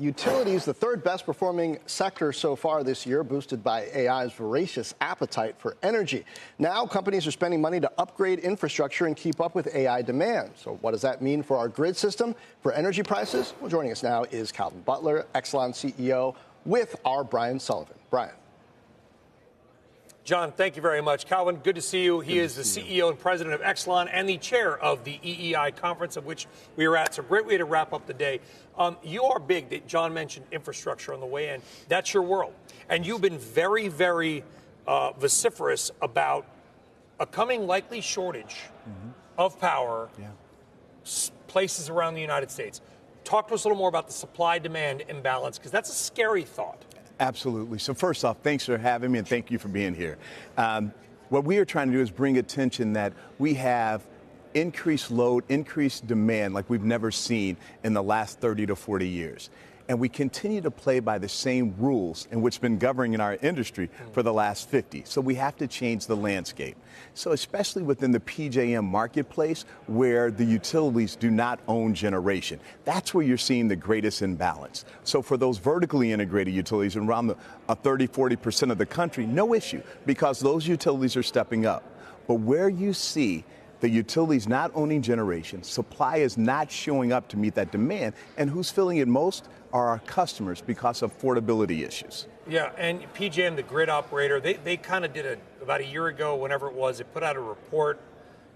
Utilities, the third best performing sector so far this year, boosted by AI's voracious appetite for energy. Now companies are spending money to upgrade infrastructure and keep up with AI demand. So what does that mean for our grid system, for energy prices? Well, joining us now is Calvin Butler, Exelon CEO, with our Brian Sullivan. Brian. John, thank you very much. Calvin, good to see you. He is the CEO and president of Exelon and the chair of the EEI conference, of which we were at. So great way to wrap up the day. You are big. John mentioned infrastructure on the way in. That's your world. And you've been very, very vociferous about a coming likely shortage of power places around the United States. Talk to us a little more about the supply-demand imbalance, because that's a scary thought. Absolutely. So first off, thanks for having me, and thank you for being here. What we are trying to do is bring attention that we have increased load, increased demand like we've never seen in the last 30 to 40 years. And we continue to play by the same rules in which have been governing in our industry for the last 50. So we have to change the landscape. So especially within the PJM marketplace, where the utilities do not own generation, that's where you're seeing the greatest imbalance. So for those vertically integrated utilities around the 30–40% of the country, no issue, because those utilities are stepping up. But where you see the utilities not owning generation, supply is not showing up to meet that demand, and who's feeling it most are our customers because of affordability issues. Yeah, and PJM, the grid operator, they kind of did about a year ago, whenever it was, they put out a report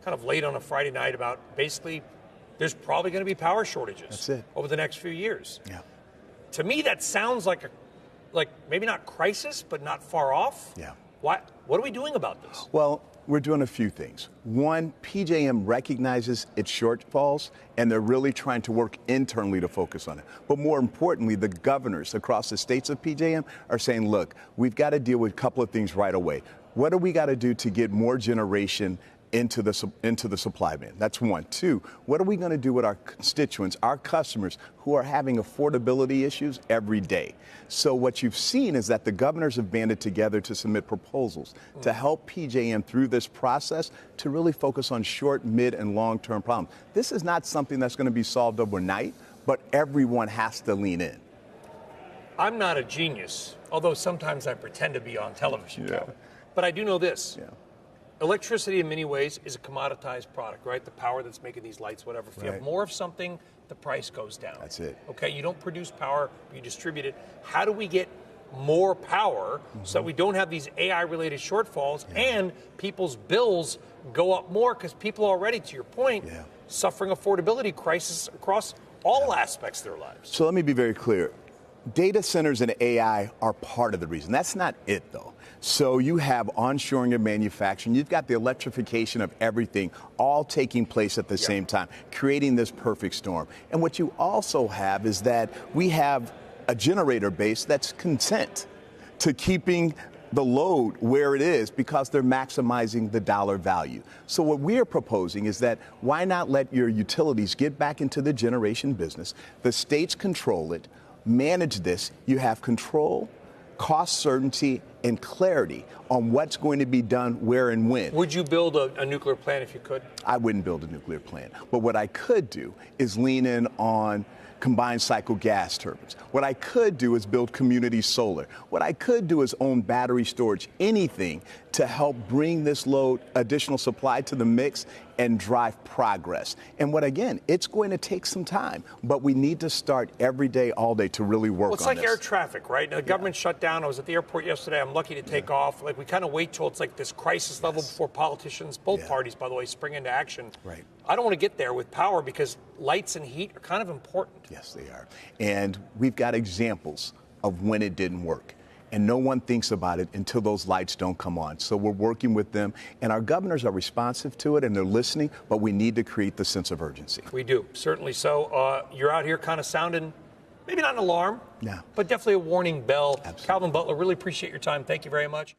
kind of late on a Friday night about basically there's probably going to be power shortages over the next few years. Yeah. To me, that sounds like maybe not crisis, but not far off. Yeah. What are we doing about this? Well, we're doing a few things. One, PJM recognizes its shortfalls, and they're really trying to work internally to focus on it. But more importantly, the governors across the states of PJM are saying, look, we've got to deal with a couple of things right away. What do we got to do to get more generation into the supply band? That's one. Two, what are we going to do with our constituents, our customers, who are having affordability issues every day? So what you've seen is that the governors have banded together to submit proposals to help PJM through this process to really focus on short, mid, and long-term problems. This is not something that's going to be solved overnight, but everyone has to lean in. I'm not a genius, although sometimes I pretend to be on television, Calvin. But I do know this. Yeah. Electricity, in many ways, is a commoditized product, right? The power that's making these lights, whatever. If you have more of something, the price goes down. That's it. Okay, you don't produce power, you distribute it. How do we get more power so that we don't have these AI-related shortfalls and people's bills go up more, because people are already, to your point, suffering affordability crisis across all aspects of their lives? So let me be very clear. Data centers and AI are part of the reason. That's not it, though. So you have onshoring of manufacturing. You've got the electrification of everything all taking place at the same time, creating this perfect storm. And what you also have is that we have a generator base that's content to keeping the load where it is because they're maximizing the dollar value. So what we are proposing is that why not let your utilities get back into the generation business? The states control it. Manage this. You have control, cost certainty, and clarity on what's going to be done where and when. Would you build a nuclear plant if you could? I wouldn't build a nuclear plant. But what I could do is lean in on combined cycle gas turbines. What I could do is build community solar. What I could do is own battery storage, anything to help bring this load, additional supply to the mix and drive progress. And what, again, it's going to take some time, but we need to start every day, all day to really work on this. Well, it's like air traffic, right? Now, the government shut down. I was at the airport yesterday. I'm lucky to take off. Like, we kind of wait till it's like this crisis level before politicians, both parties, by the way, spring into action. Right. I don't want to get there with power because lights and heat are kind of important. Yes, they are. And we've got examples of when it didn't work. And no one thinks about it until those lights don't come on. So we're working with them, and our governors are responsive to it, and they're listening, but we need to create the sense of urgency. We do, certainly so. You're out here kind of sounding, maybe not an alarm, but definitely a warning bell. Absolutely. Calvin Butler, really appreciate your time. Thank you very much.